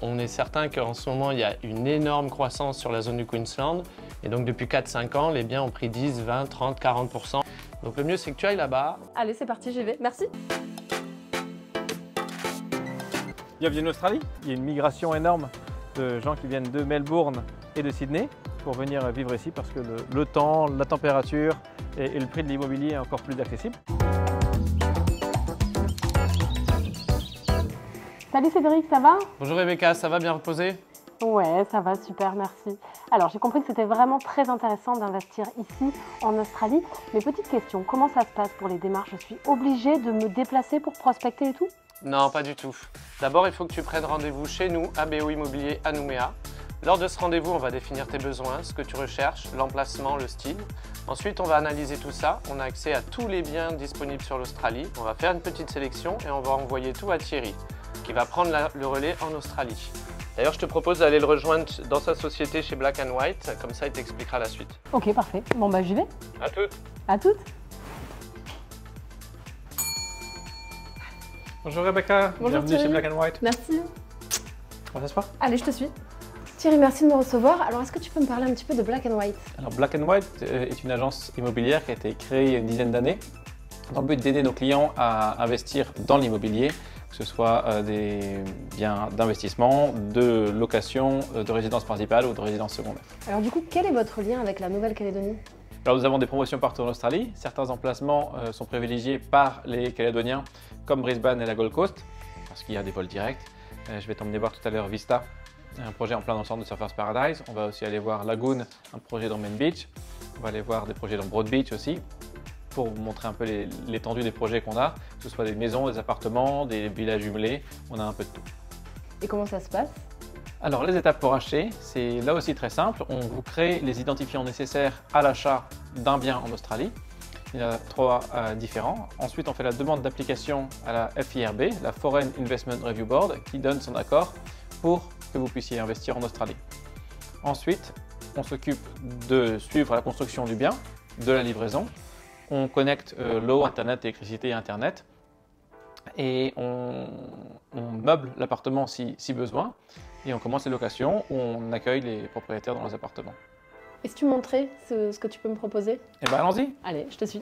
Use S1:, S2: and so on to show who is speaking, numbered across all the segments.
S1: On est certain qu'en ce moment, il y a une énorme croissance sur la zone du Queensland. Et donc depuis 4-5 ans, les biens ont pris 10, 20, 30, 40%. Donc le mieux, c'est que tu ailles là-bas.
S2: Allez, c'est parti, j'y vais. Merci.
S3: Bienvenue en Australie. Il y a une migration énorme de gens qui viennent de Melbourne et de Sydney pour venir vivre ici parce que le temps, la température et le prix de l'immobilier est encore plus accessible.
S2: Salut Cédric, ça va?
S1: Bonjour Rebecca, ça va bien reposer?
S2: Ouais, ça va, super, merci. Alors, j'ai compris que c'était vraiment très intéressant d'investir ici, en Australie. Mais petite question, comment ça se passe pour les démarches? Je suis obligée de me déplacer pour prospecter et tout?
S1: Non, pas du tout. D'abord, il faut que tu prennes rendez-vous chez nous, à BO Immobilier à Nouméa. Lors de ce rendez-vous, on va définir tes besoins, ce que tu recherches, l'emplacement, le style. Ensuite, on va analyser tout ça. On a accès à tous les biens disponibles sur l'Australie. On va faire une petite sélection et on va envoyer tout à Thierry, qui va prendre le relais en Australie. D'ailleurs, je te propose d'aller le rejoindre dans sa société chez Black & White, comme ça il t'expliquera la suite.
S2: Ok, parfait. Bon, bah j'y vais.
S1: À toutes.
S2: À toutes.
S3: Bonjour Rebecca,
S2: Bonjour
S3: bienvenue
S2: Thierry.
S3: chez Black & White.
S2: Merci.
S3: Comment ça se passe?
S2: Allez, je te suis. Thierry, merci de me recevoir. Alors, est-ce que tu peux me parler un petit peu de Black & White?
S3: Alors Black & White est une agence immobilière qui a été créée il y a une dizaine d'années dans le but d'aider nos clients à investir dans l'immobilier, que ce soit des biens d'investissement, de location, de résidence principale ou de résidence secondaire.
S2: Alors du coup, quel est votre lien avec la Nouvelle-Calédonie?
S3: Alors nous avons des promotions partout en Australie. Certains emplacements sont privilégiés par les Calédoniens, comme Brisbane et la Gold Coast, parce qu'il y a des vols directs. Je vais t'emmener voir tout à l'heure Vista, un projet en plein dans le centre de Surfers Paradise. On va aussi aller voir Lagoon, un projet dans Main Beach. On va aller voir des projets dans Broad Beach aussi, pour vous montrer un peu l'étendue des projets qu'on a, que ce soit des maisons, des appartements, des villas jumelées, on a un peu de tout.
S2: Et comment ça se passe?
S3: Alors les étapes pour acheter, c'est là aussi très simple. On vous crée les identifiants nécessaires à l'achat d'un bien en Australie. Il y en a 3 différents. Ensuite, on fait la demande d'application à la FIRB, la Foreign Investment Review Board, qui donne son accord pour que vous puissiez investir en Australie. Ensuite, on s'occupe de suivre la construction du bien, de la livraison. On connecte l'eau, Internet, l'électricité et Internet. Et on meuble l'appartement si besoin. Et on commence les locations où on accueille les propriétaires dans leurs appartements.
S2: Et si tu me montrais ce que tu peux me proposer?
S3: Eh bien, allons-y.
S2: Allez, je te suis.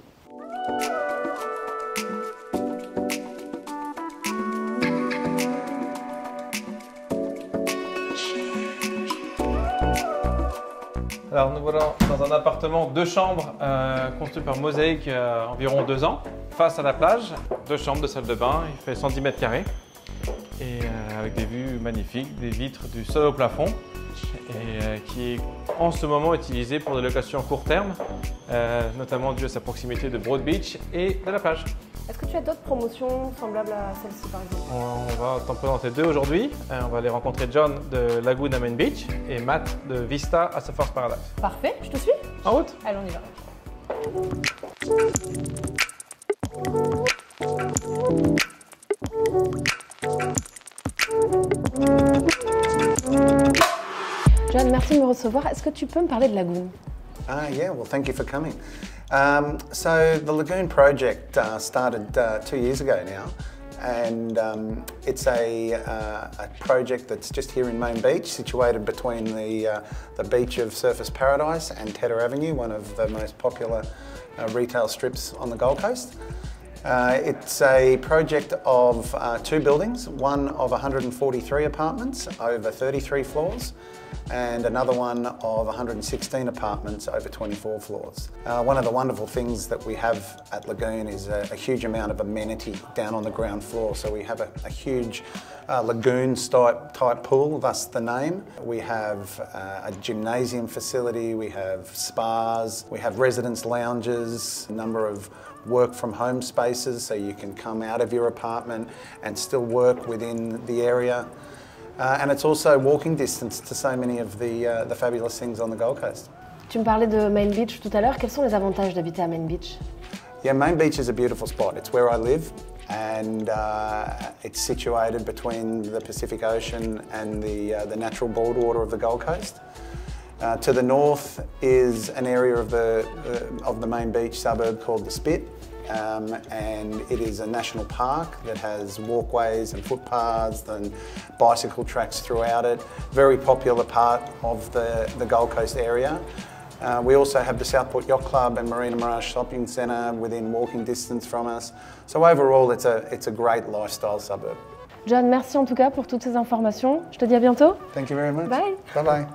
S3: Alors nous voilà dans un appartement 2 chambres construit par Mosaic il y a environ 2 ans, face à la plage, 2 chambres, 2 salles de bain, il fait 110 mètres carrés et avec des vues magnifiques, des vitres du sol au plafond et qui est en ce moment utilisé pour des locations à court terme, notamment dû à sa proximité de Broad Beach et de la plage.
S2: Est-ce que tu as d'autres promotions semblables à celle-ci par exemple?
S3: On va t'en présenter 2 aujourd'hui. On va aller rencontrer John de Lagoon à Main Beach et Matt de Vista à Surfers Paradise.
S2: Parfait, je te suis.
S3: En route.
S2: Allez, on y va. John, merci de me recevoir. Est-ce que tu peux me parler de Lagoon?
S4: Yeah, well, thank you for coming. So the Lagoon project started 2 years ago now, and it's a project that's just here in Main Beach, situated between the beach of Surfers Paradise and Tedder Avenue, one of the most popular retail strips on the Gold Coast. It's a project of 2 buildings, one of 143 apartments over 33 floors, and another one of 116 apartments over 24 floors. One of the wonderful things that we have at Lagoon is a huge amount of amenity down on the ground floor. So we have a huge lagoon type pool, thus the name. We have a gymnasium facility, we have spas, we have residence lounges, a number of work from home spaces so you can come out of your apartment and still work within the area. And it's also walking distance to so many of the fabulous things on the Gold Coast.
S2: Tu me parlais de Main Beach tout à l'heure. Quels sont les avantages d'habiter à Main Beach?
S4: Yeah, Main Beach is a beautiful spot. It's where I live, and it's situated between the Pacific Ocean and the natural boardwater of the Gold Coast. To the north is an area of the Main Beach suburb called the Spit, and it is a national park that has walkways and footpaths and bicycle tracks throughout it. Very popular part of the Gold Coast area. We also have the Southport Yacht Club and Marina Mirage Shopping Centre within walking distance from us. So overall, it's a great lifestyle suburb.
S2: John, merci en tout cas pour toutes ces informations. Je te dis à bientôt.
S4: Thank you very much.
S2: Bye.
S4: Bye-bye.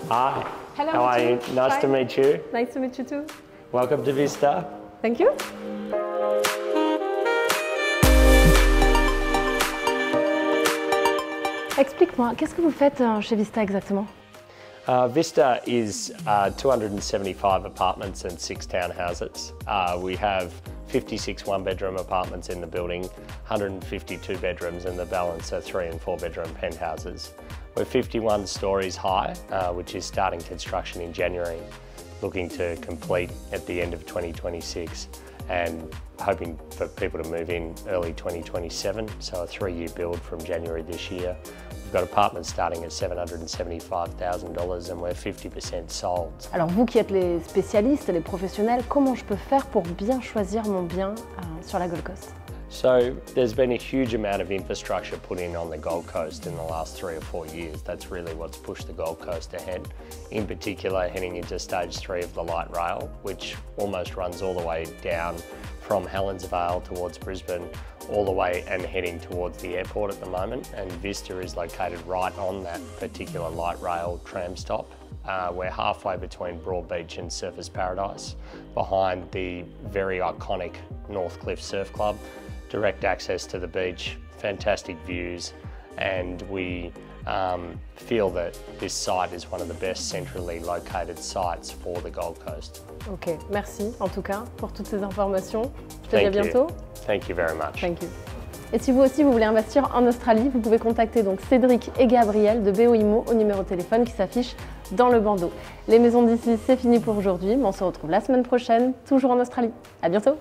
S5: Hi.
S2: Hello.
S5: How are you? Nice to meet you.
S2: Nice to meet you too.
S5: Welcome to Vista.
S2: Thank you. Explique-moi, qu'est-ce que vous faites chez Vista exactement?
S5: Vista is 275 apartments and 6 townhouses. We have 56 one-bedroom apartments in the building, 152 bedrooms, and the balance are 3 and 4 bedroom penthouses. We're 51 stories high, which is starting construction in January, looking to complete at the end of 2026 and hoping for people to move in early 2027, so a 3-year build from January this year. We've got apartments starting at $775,000 and we're 50% sold.
S2: Alors vous qui êtes les spécialistes, les professionnels, comment je peux faire pour bien choisir mon bien sur la Gold Coast?
S5: So there's been a huge amount of infrastructure put in on the Gold Coast in the last 3 or 4 years. That's really what's pushed the Gold Coast ahead. In particular, heading into stage 3 of the light rail, which almost runs all the way down from Helensvale towards Brisbane, all the way and heading towards the airport at the moment. And Vista is located right on that particular light rail tram stop. We're halfway between Broadbeach and Surfers Paradise, behind the very iconic Northcliffe Surf Club. Direct access to the beach, fantastic views, and we feel that this site is one of the best centrally located sites for the Gold Coast.
S2: Ok, merci en tout cas pour toutes ces informations. Je te dis à bientôt.
S5: Thank you very much.
S2: Thank you. Et si vous aussi vous voulez investir en Australie, vous pouvez contacter donc Cédric et Gabriel de BOIMO au numéro de téléphone qui s'affiche dans le bandeau. Les maisons d'ici, c'est fini pour aujourd'hui, mais on se retrouve la semaine prochaine, toujours en Australie. À bientôt.